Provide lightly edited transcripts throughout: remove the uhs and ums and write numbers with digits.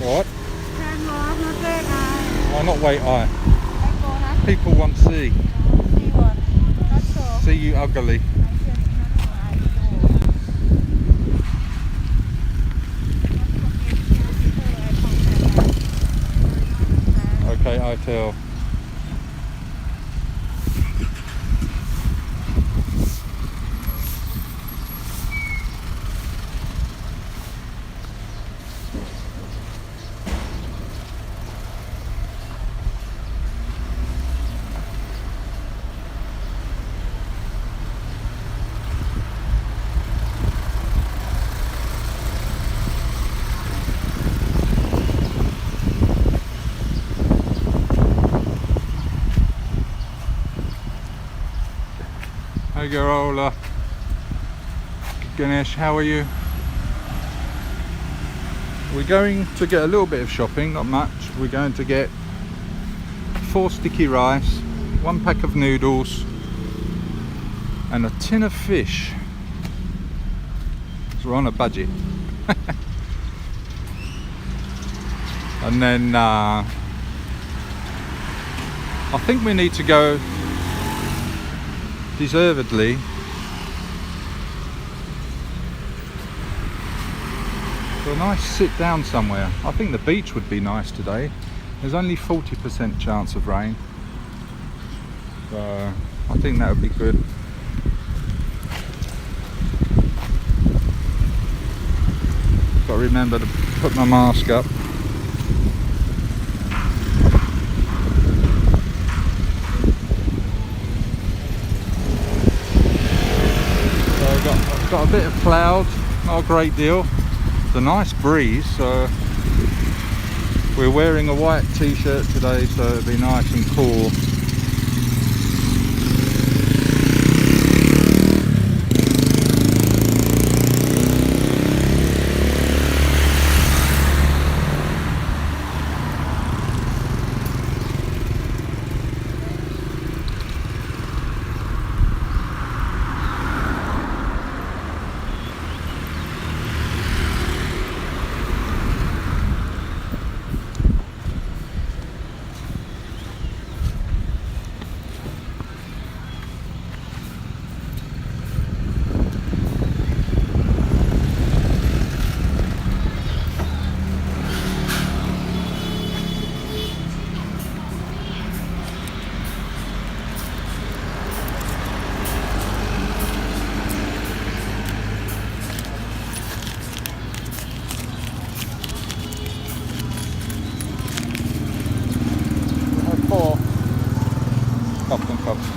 What? Why not wait eye? ไม่โกนะ People want to see. See what? Not so. See you ugly. Okay, I tell. Hey Garola. Ganesh, how are you? We're going to get a little bit of shopping, not much. We're going to get 4 sticky rice, 1 pack of noodles and a tin of fish. So we're on a budget. And then I think we need to go deservedly for a nice sit down somewhere. I think the beach would be nice today. There's only 40% chance of rain, so I think that would be good. Got to remember to put my mask up. Got a bit of cloud, not a great deal. It's a nice breeze, so we're wearing a white t-shirt today, so it'll be nice and cool. Cups.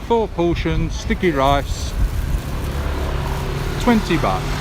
Four portions, sticky rice, 20 baht.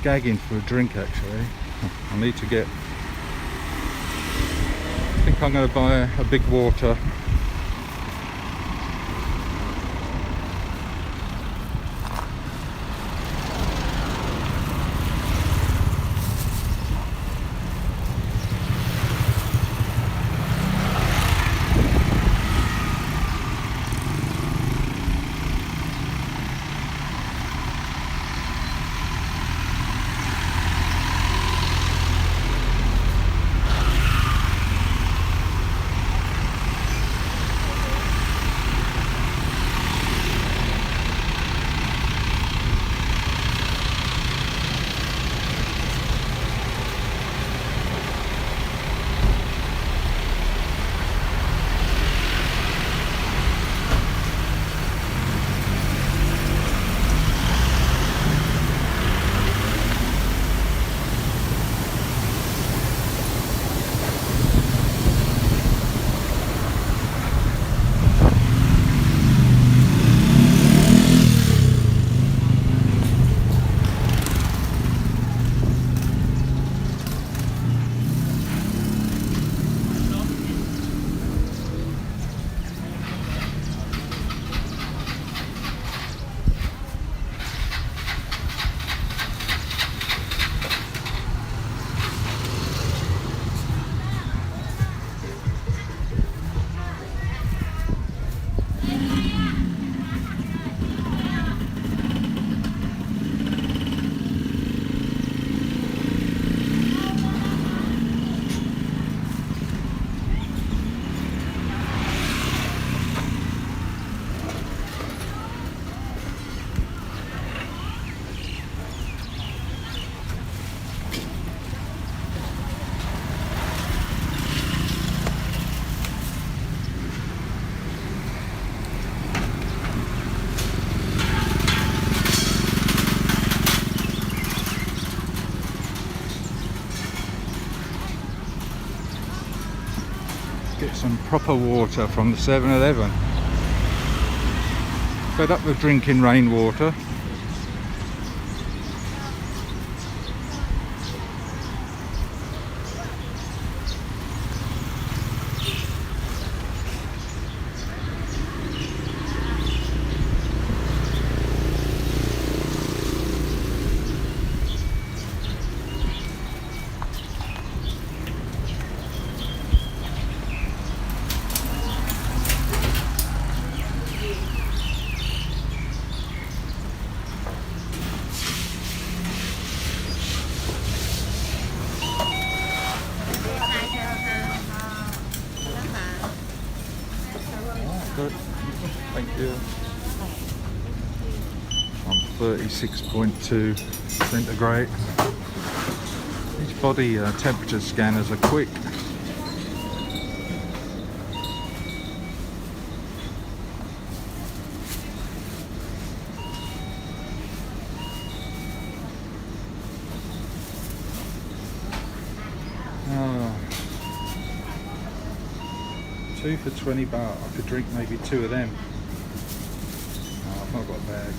gagging for a drink actually. I need to get, I think I'm going to buy a big water. Get some proper water from the 7-Eleven. Fed up with drinking rainwater. Good. Thank you. I'm 36.2 centigrade. These body temperature scanners are quick. Two for 20 baht. I could drink maybe 2 of them. Oh, I've not got a bag.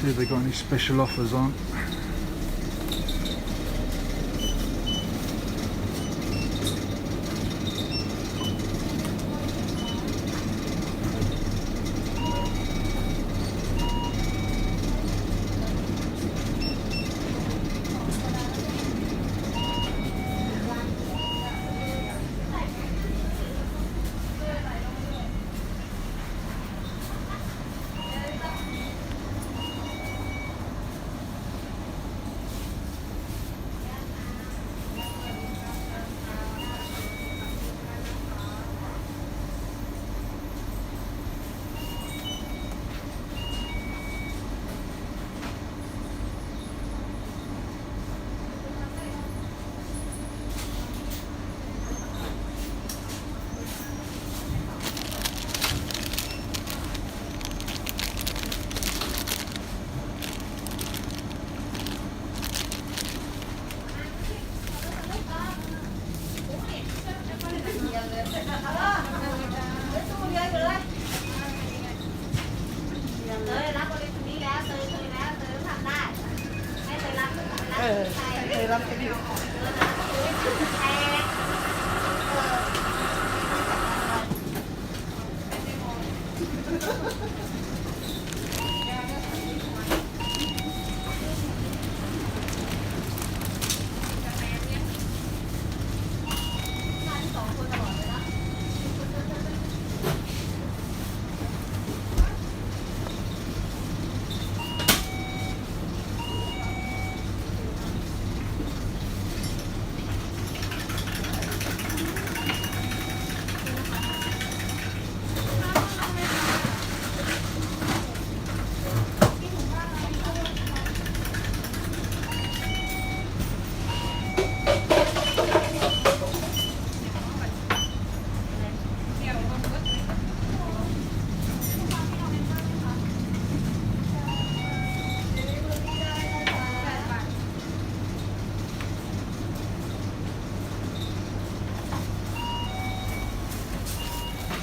See if they got any special offers on.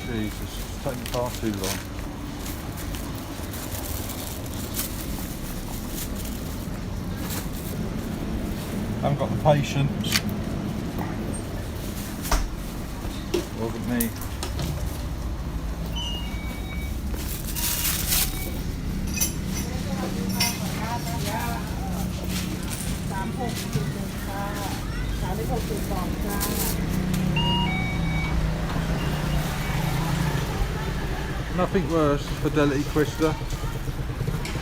Jesus, it's taking far too long. I haven't got the patience. Wasn't me. Nothing worse for Fidelity Twister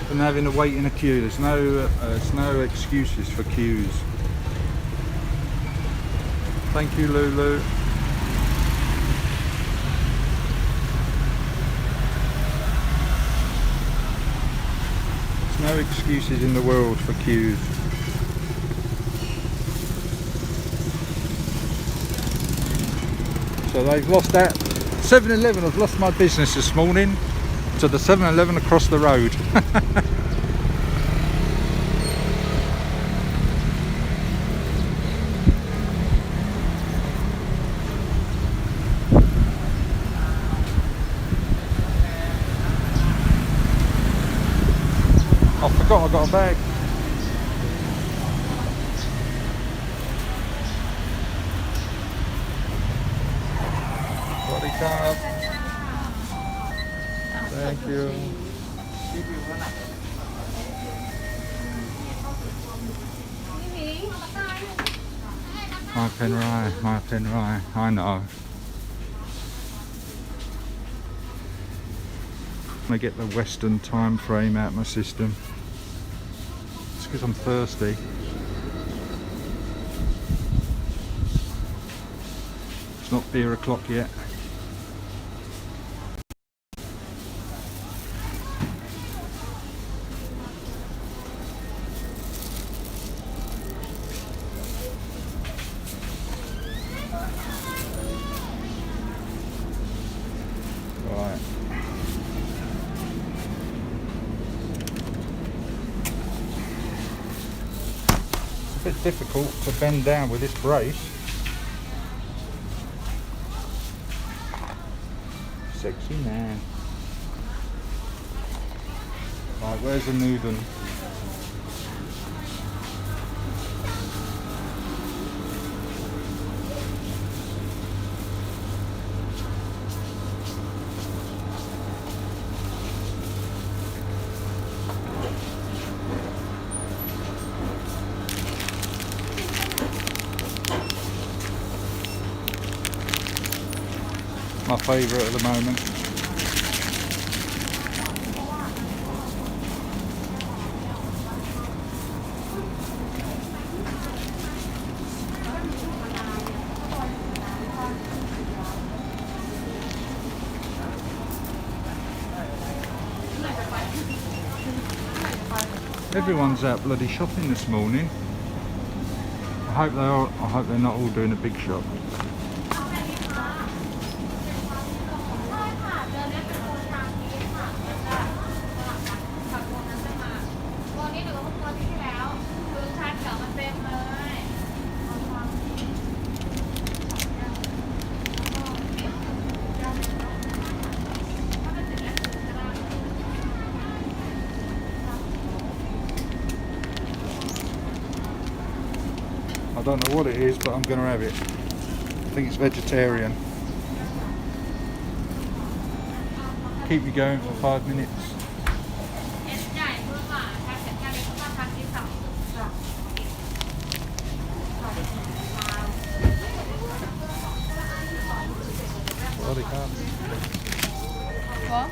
than having to wait in a queue. There's no excuses for queues. Thank you, Lulu. There's no excuses in the world for queues. So they've lost that. 7-Eleven have lost my business this morning to the 7-Eleven across the road. I forgot I got a bag. Body card. Thank you. My pen right, I know. I get the Western time frame out of my system. It's because I'm thirsty. It's not beer o'clock yet. Right. It's a bit difficult to bend down with this brace. Sexy man. Right, where's the noodle? My favourite at the moment. Everyone's out bloody shopping this morning. I hope they're not all doing a big shop. I don't know what it is, but I'm going to have it. I think it's vegetarian. Keep you going for 5 minutes. Body card. What?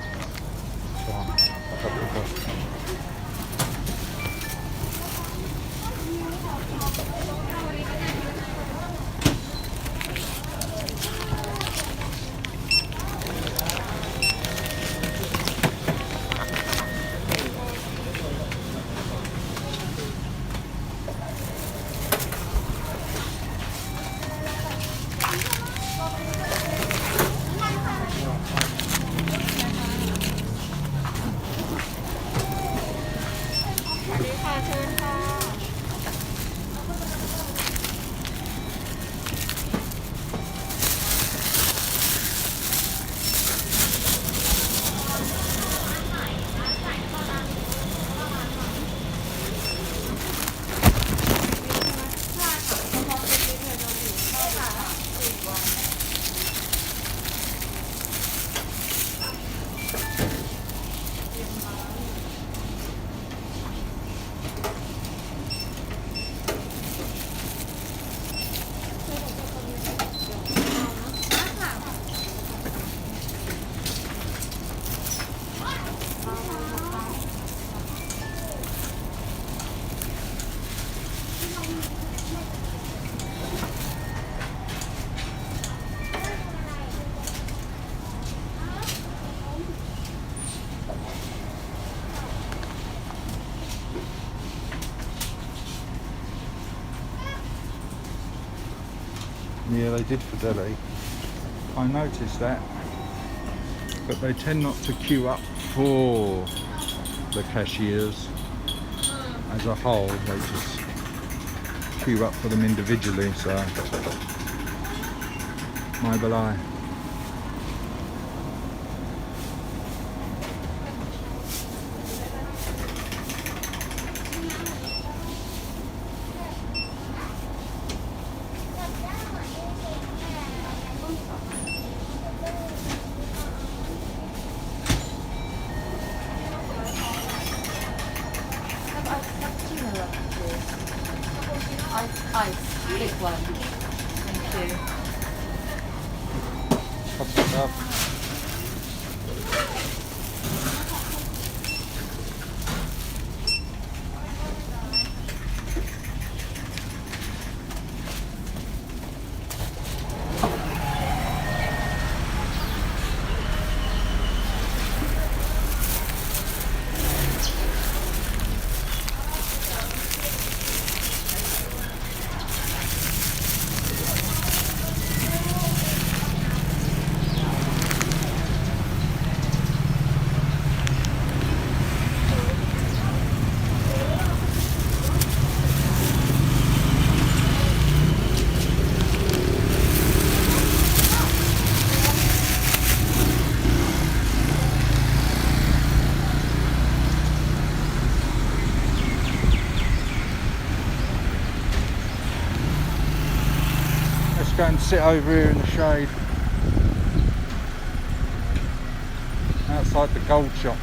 they did for Delhi. I noticed that, but they tend not to queue up for the cashiers as a whole. They just queue up for them individually, so my belie. Ice, big one. Thank you. What's that up? Go and sit over here in the shade outside the gold shop.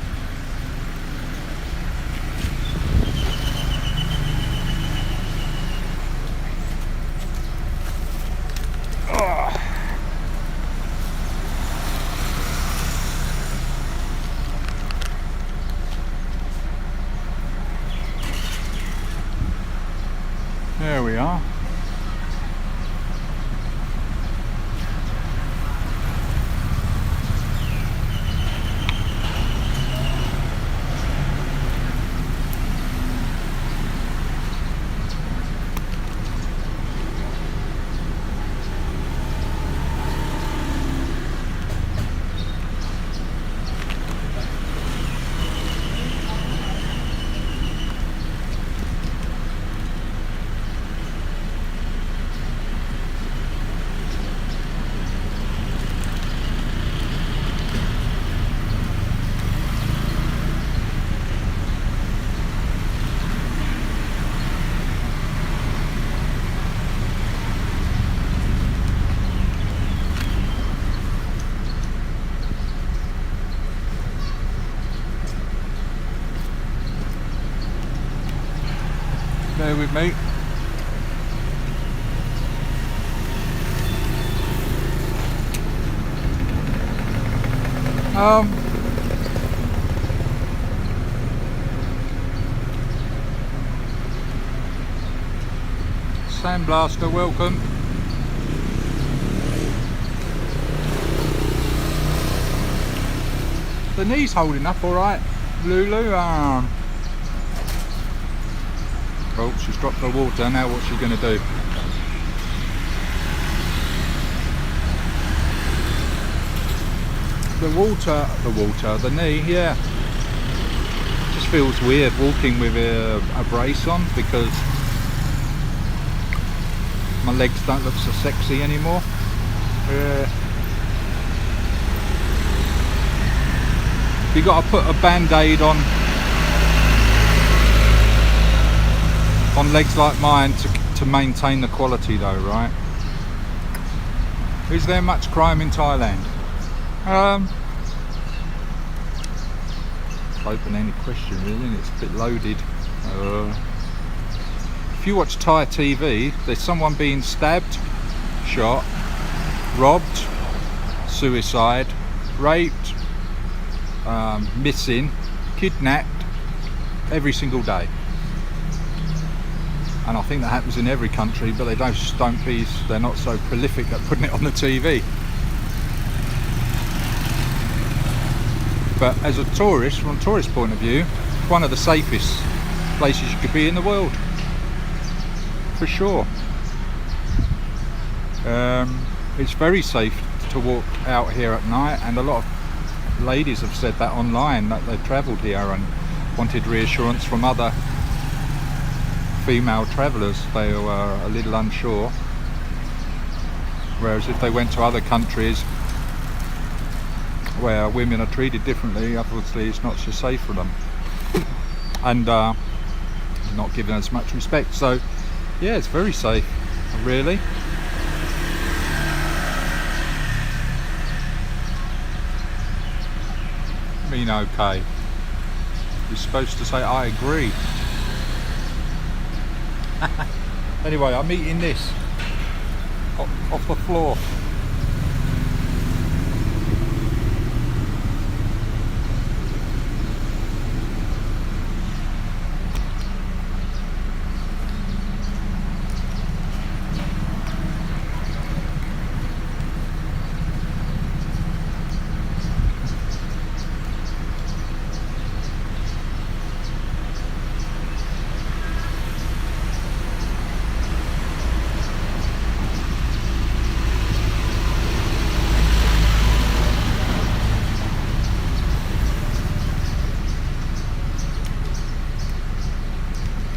There we are. Bear with me. Sandblaster, welcome. The knee's holding up all right, Lulu. Oh, she's dropped the water. Now what's she going to do? The knee, yeah. Just feels weird walking with a brace on because my legs don't look so sexy anymore. You got to put a band-aid on legs like mine to maintain the quality though, right? Is there much crime in Thailand? Open any question really, it's a bit loaded. If you watch Thai TV, there's someone being stabbed, shot, robbed, suicide, raped, missing, kidnapped every single day. And I think that happens in every country, but they're not so prolific at putting it on the TV. But as a tourist, from a tourist point of view, it's one of the safest places you could be in the world, for sure. It's very safe to walk out here at night, and a lot of ladies have said that online, that they've travelled here and wanted reassurance from other female travellers. They were a little unsure, whereas if they went to other countries where women are treated differently, obviously it's not so safe for them and not given as much respect. So yeah, it's very safe, really. I mean, okay, you're supposed to say I agree. Anyway, I'm eating this off the floor.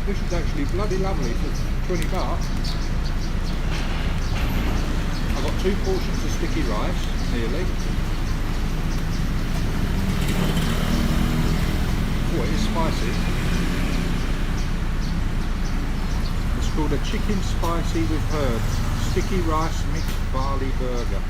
This is actually bloody lovely for 20 baht. I've got 2 portions of sticky rice, nearly. Oh, it is spicy. It's called a chicken spicy with herbs, sticky rice mixed barley burger.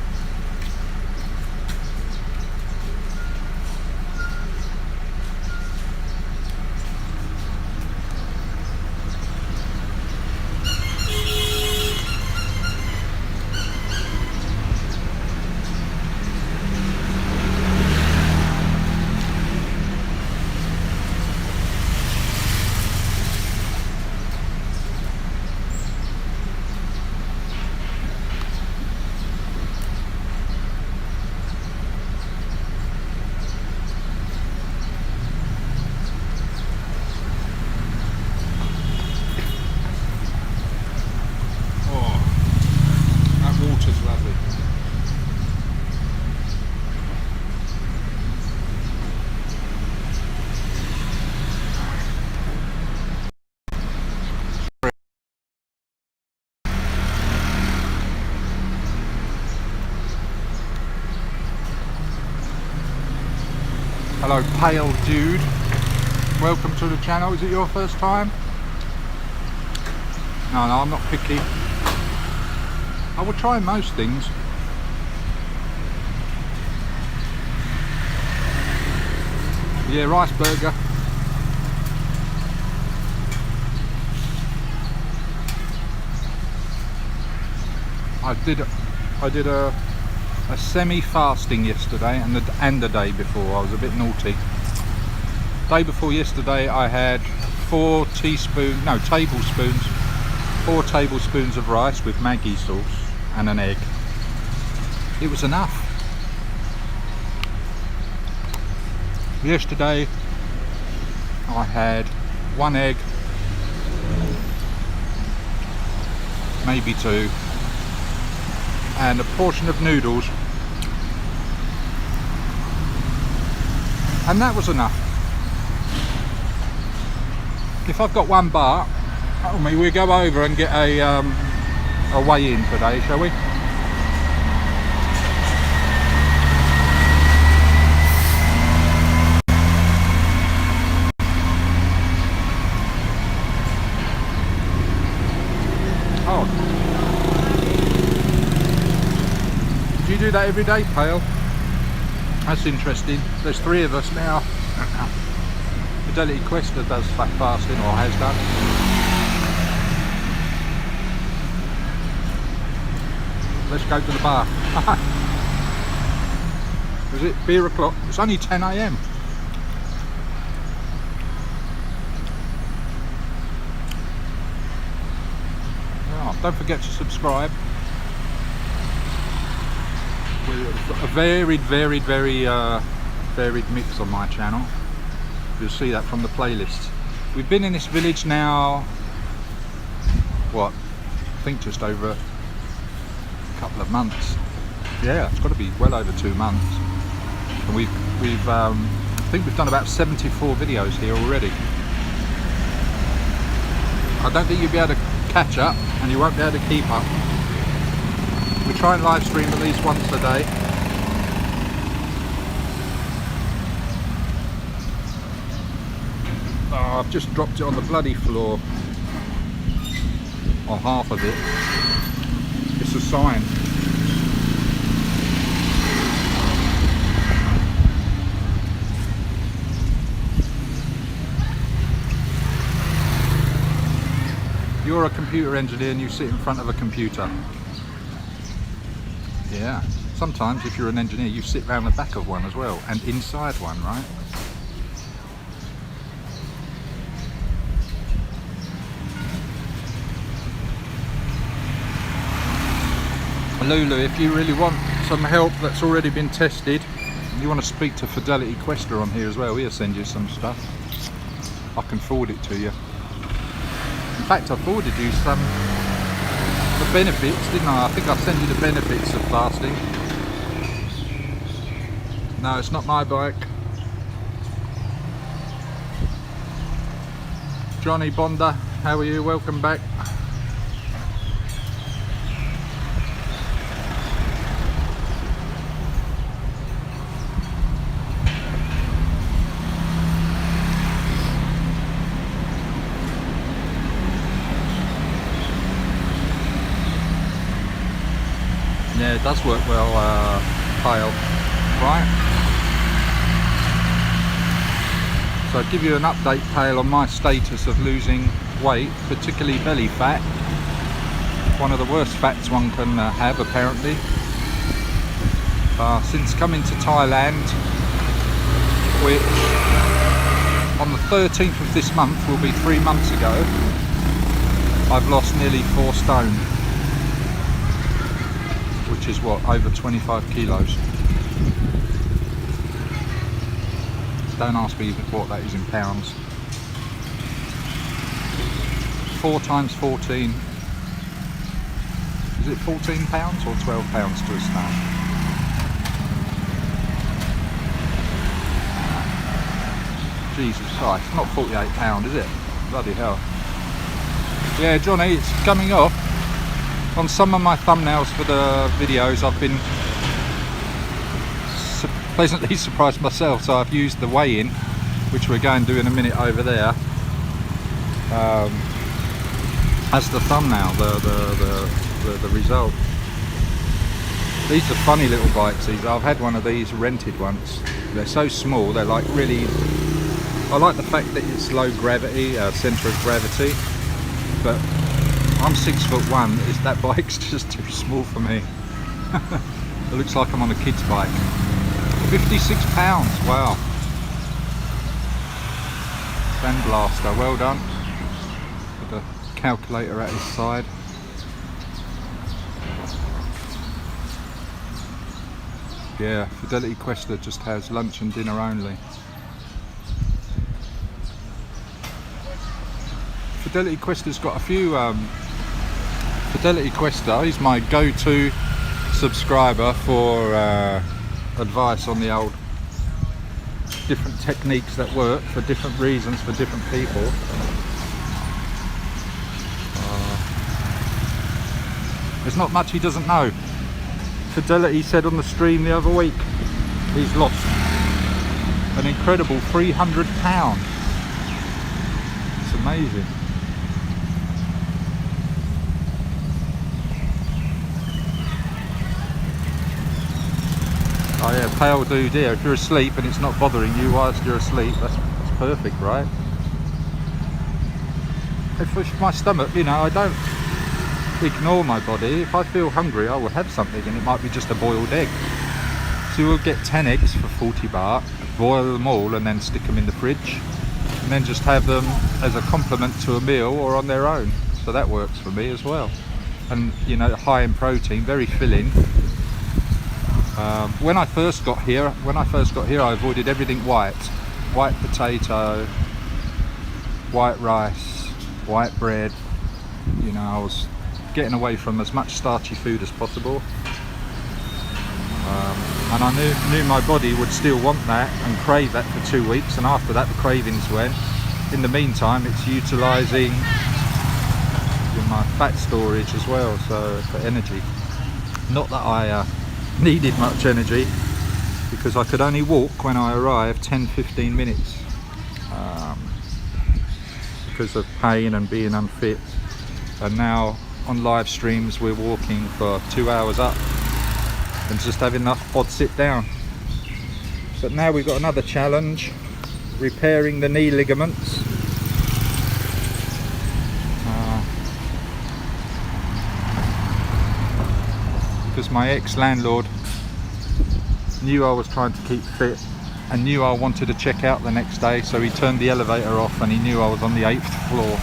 Hello, pale dude. Welcome to the channel. Is it your first time? No, I'm not picky. I will try most things. Yeah, rice burger. I did a semi-fasting yesterday and the day before. I was a bit naughty. Day before yesterday I had 4 tablespoons of rice with Maggi sauce and an egg. It was enough. Yesterday I had 1 egg, maybe 2, and a portion of noodles, and that was enough. If I've got 1 baht, we go over and get a weigh-in today, shall we? Do you do that every day, Pale? That's interesting. There's 3 of us now. Fidelity Questa does fat fasting, or has done. Let's go to the bar. Is it beer o'clock? It's only 10 AM. Oh, don't forget to subscribe. A varied mix on my channel. You'll see that from the playlist. We've been in this village now, what, I think just over couple of months. Yeah, it's got to be well over 2 months. And we've I think we've done about 74 videos here already. I don't think you'll be able to catch up, and you won't be able to keep up. We try and live stream at least once a day. Oh, I've just dropped it on the bloody floor. Or half of it. It's a sign. You're a computer engineer and you sit in front of a computer. Yeah. Sometimes if you're an engineer you sit round the back of one as well, and inside one, right? Lulu, if you really want some help that's already been tested, you want to speak to Fidelity Quester on here as well, he'll send you some stuff. I can forward it to you. In fact, I forwarded you some the benefits, didn't I? I think I sent you the benefits of fasting. No, it's not my bike. Johnny Bonda, how are you? Welcome back. Yeah, it does work well, Kyle, right? So I'll give you an update, Kyle, on my status of losing weight, particularly belly fat. One of the worst fats one can have, apparently. Since coming to Thailand, which on the 13th of this month will be 3 months ago, I've lost nearly 4 stone. Which is what, over 25 kilos. Don't ask me what that is in pounds. 4 times 14. Is it 14 pounds or 12 pounds to a stone? Jesus Christ, not 48 pounds, is it? Bloody hell. Yeah, Johnny, it's coming off. On some of my thumbnails for the videos I've been pleasantly surprised myself, so I've used the weigh-in, which we're going to do in a minute over there, as the thumbnail, the result. These are funny little bikes, these. I've had one of these rented once. They're so small, they're like really... I like the fact that it's low gravity, centre of gravity, but I'm 6'1", that bike's just too small for me. It looks like I'm on a kid's bike. 56 pounds, wow. Sandblaster, well done. With the calculator at his side. Yeah, Fidelity Quester just has lunch and dinner only. Fidelity Quester's got a few... Fidelity Quester, he's my go-to subscriber for advice on the old different techniques that work for different reasons for different people. There's not much he doesn't know. Fidelity said on the stream the other week he's lost an incredible 300 pounds. It's amazing. Oh yeah, pale dude here. If you're asleep and it's not bothering you whilst you're asleep, that's perfect, right? If my stomach, you know, I don't ignore my body. If I feel hungry, I will have something, and it might be just a boiled egg. So we'll get 10 eggs for 40 baht, boil them all and then stick them in the fridge, and then just have them as a complement to a meal or on their own. So that works for me as well. And you know, high in protein, very filling. When I first got here, I avoided everything white potato, white rice, white bread. You know, I was getting away from as much starchy food as possible. And I knew my body would still want that and crave that for 2 weeks, and after that the cravings went. In the meantime, it's utilising my fat storage as well, so for energy. Not that I needed much energy, because I could only walk when I arrived 10-15 minutes because of pain and being unfit. And now on live streams we're walking for 2 hours up and just having enough odd sit down. But now we've got another challenge, repairing the knee ligaments. Because my ex-landlord knew I was trying to keep fit and knew I wanted to check out the next day, so he turned the elevator off and he knew I was on the 8th floor.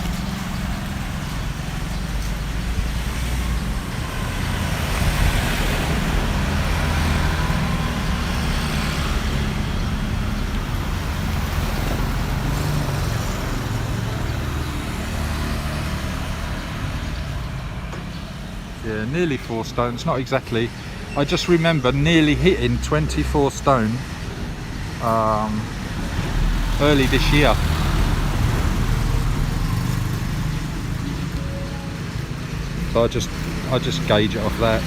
Yeah, nearly 4 stones, not exactly. I just remember nearly hitting 24 stone early this year. So I just gauge it off that.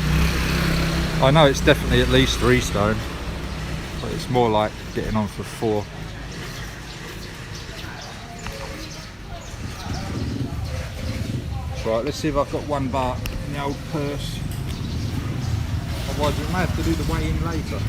I know it's definitely at least 3 stone, but it's more like getting on for 4. Right, let's see if I've got 1 baht in the old purse. Otherwise we may have to do the weigh-in later.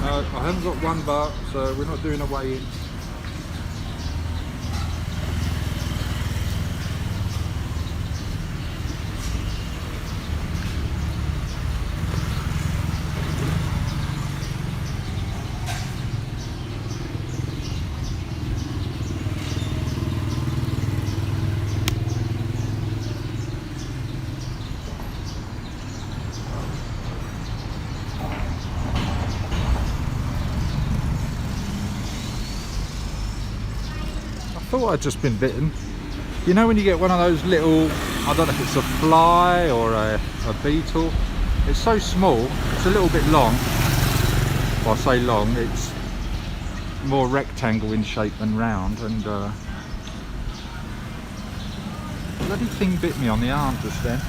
No, I haven't got 1 baht, so we're not doing a weigh-in. I thought I'd just been bitten. You know when you get one of those little, I don't know if it's a fly or a beetle. It's so small, it's a little bit long. Well, I say long, it's more rectangle in shape than round, and the bloody thing bit me on the arm just then.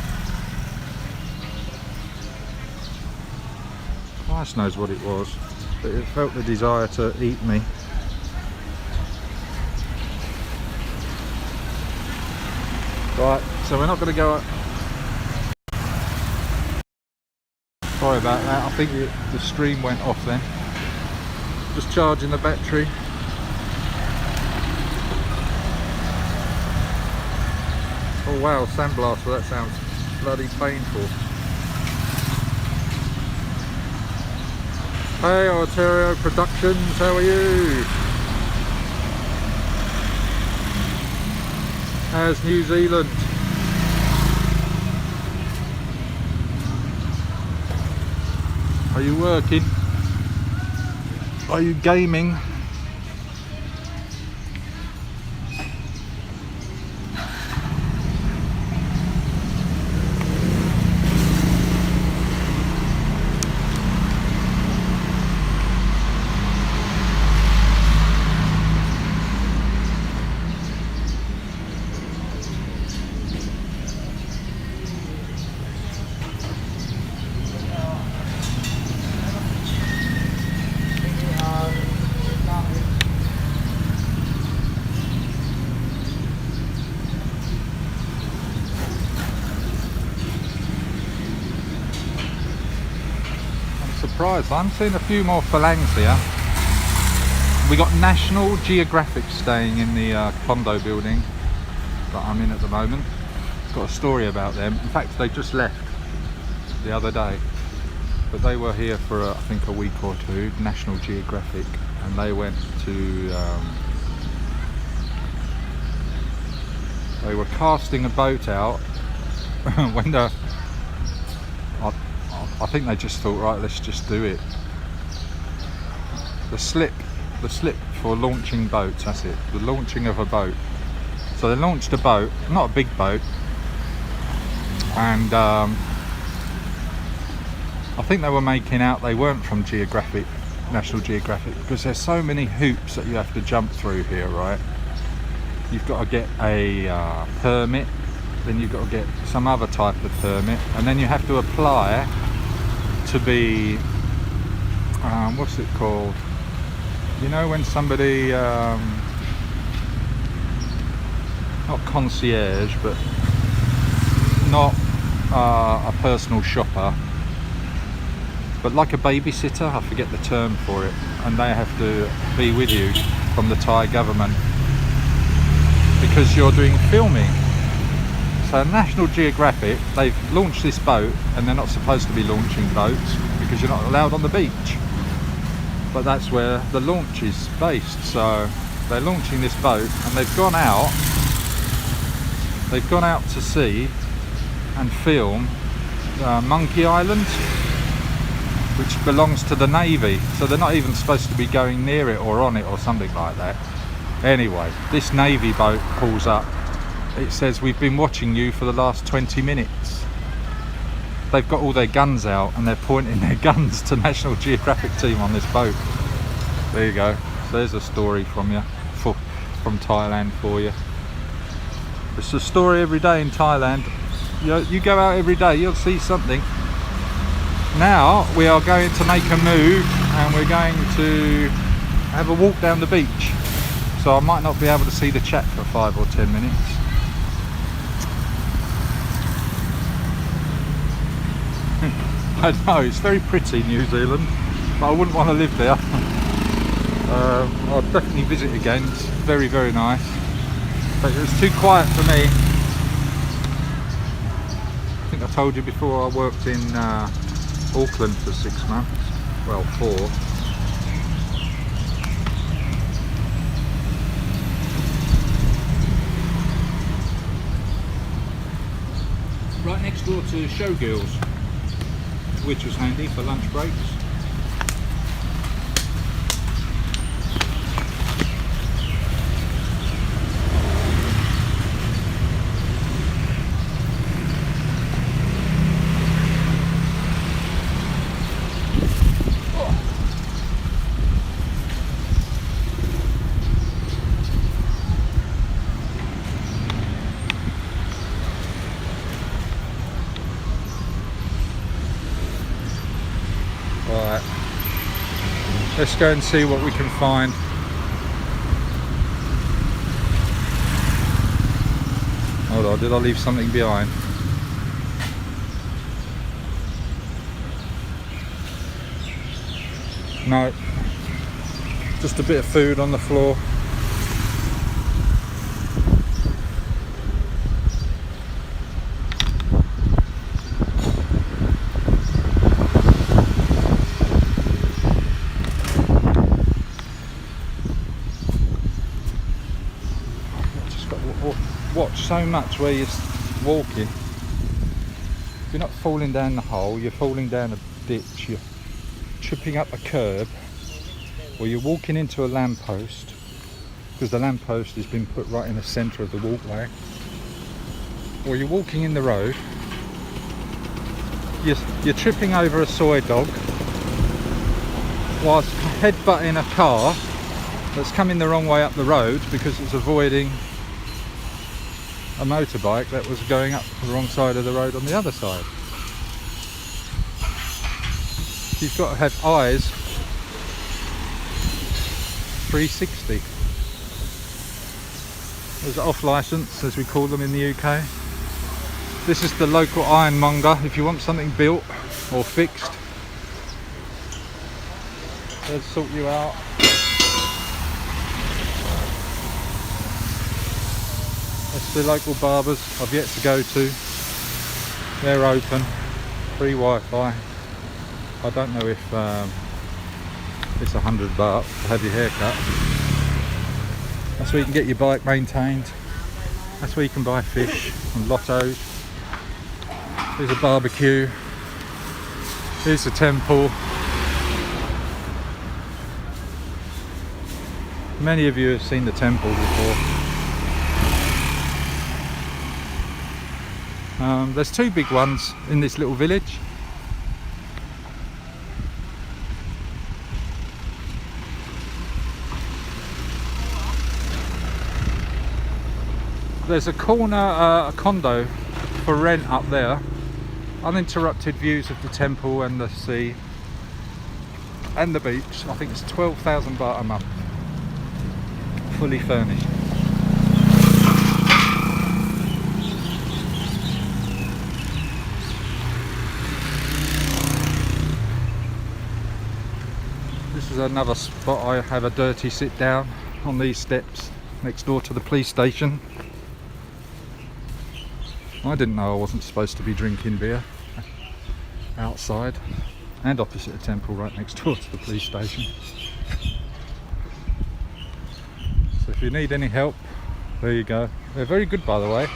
Christ knows what it was, but it felt the desire to eat me. Right, so we're not going to go up. Sorry about that, I think the stream went off then. Just charging the battery. Oh wow, sandblast, well that sounds bloody painful. Hey Arterio Productions, how are you? How's New Zealand? Are you working? Are you gaming? Surprised, I'm seeing a few more phalanx here. We got National Geographic staying in the condo building that I'm in at the moment. Got a story about them. In fact, they just left the other day, but they were here for I think a week or two. National Geographic, and they went to They were casting a boat out when I think they just thought, right, let's just do it. The slip for launching boats, that's it, the launching of a boat. So they launched a boat, not a big boat, and I think they were making out they weren't from National Geographic, because there's so many hoops that you have to jump through here, right? You've got to get a permit, then you've got to get some other type of permit, and then you have to apply to be, what's it called? You know, when somebody, not concierge, but not a personal shopper, but like a babysitter, I forget the term for it, and they have to be with you from the Thai government because you're doing filming. So National Geographic, they've launched this boat, and they're not supposed to be launching boats because you're not allowed on the beach. But that's where the launch is based. So they're launching this boat, and they've gone out to sea and film Monkey Island, which belongs to the Navy. So they're not even supposed to be going near it or on it or something like that. Anyway, this Navy boat pulls up. It says, we've been watching you for the last 20 minutes. They've got all their guns out, and they're pointing their guns to National Geographic team on this boat. There you go. So there's a story from Thailand for you. It's a story every day in Thailand. You go out every day, you'll see something. Now we are going to make a move, and we're going to have a walk down the beach. So I might not be able to see the chat for 5 or 10 minutes. I know, it's very pretty, New Zealand, but I wouldn't want to live there. I'll definitely visit again. It's very, very nice. But it was too quiet for me. I think I told you before, I worked in Auckland for 6 months. Well, 4. Right next door to Showgirls, which was handy for lunch breaks. Right, let's go and see what we can find. Hold on, did I leave something behind? No, just a bit of food on the floor. Watch so much where you're walking. You're not falling down the hole, you're falling down a ditch, you're tripping up a curb, or you're walking into a lamppost because the lamppost has been put right in the centre of the walkway, or you're walking in the road, you're tripping over a soy dog whilst headbutting a car that's coming the wrong way up the road because it's avoiding a motorbike that was going up the wrong side of the road on the other side. You've got to have eyes 360. There's off licence, as we call them in the UK. This is the local ironmonger. If you want something built or fixed, they'll sort you out. That's the local barbers I've yet to go to. They're open, free Wi-Fi. I don't know if it's $100 to have your hair cut. That's where you can get your bike maintained. That's where you can buy fish and lottos. There's a barbecue. Here's the temple. Many of you have seen the temple before. There's two big ones in this little village. There's a corner, a condo for rent up there. Uninterrupted views of the temple and the sea and the beach. I think it's 12,000 baht a month. Fully furnished. This is another spot I have a dirty sit down on these steps next door to the police station. I didn't know I wasn't supposed to be drinking beer outside and opposite a temple right next door to the police station. So if you need any help, there you go. They're very good, by the way.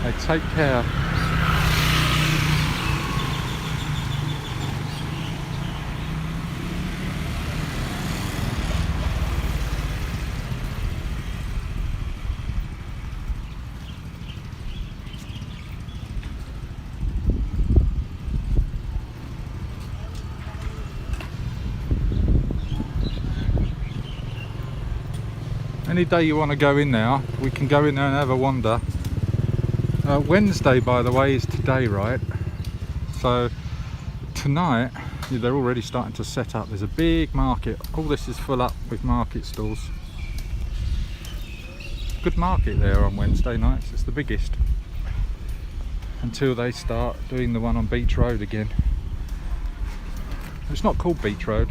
They take care. Any day you want to go in there, we can go in there and have a wander. Wednesday, by the way, is today, right? So tonight, they're already starting to set up. There's a big market. All this is full up with market stalls. Good market there on Wednesday nights. It's the biggest. Until they start doing the one on Beach Road again. It's not called Beach Road.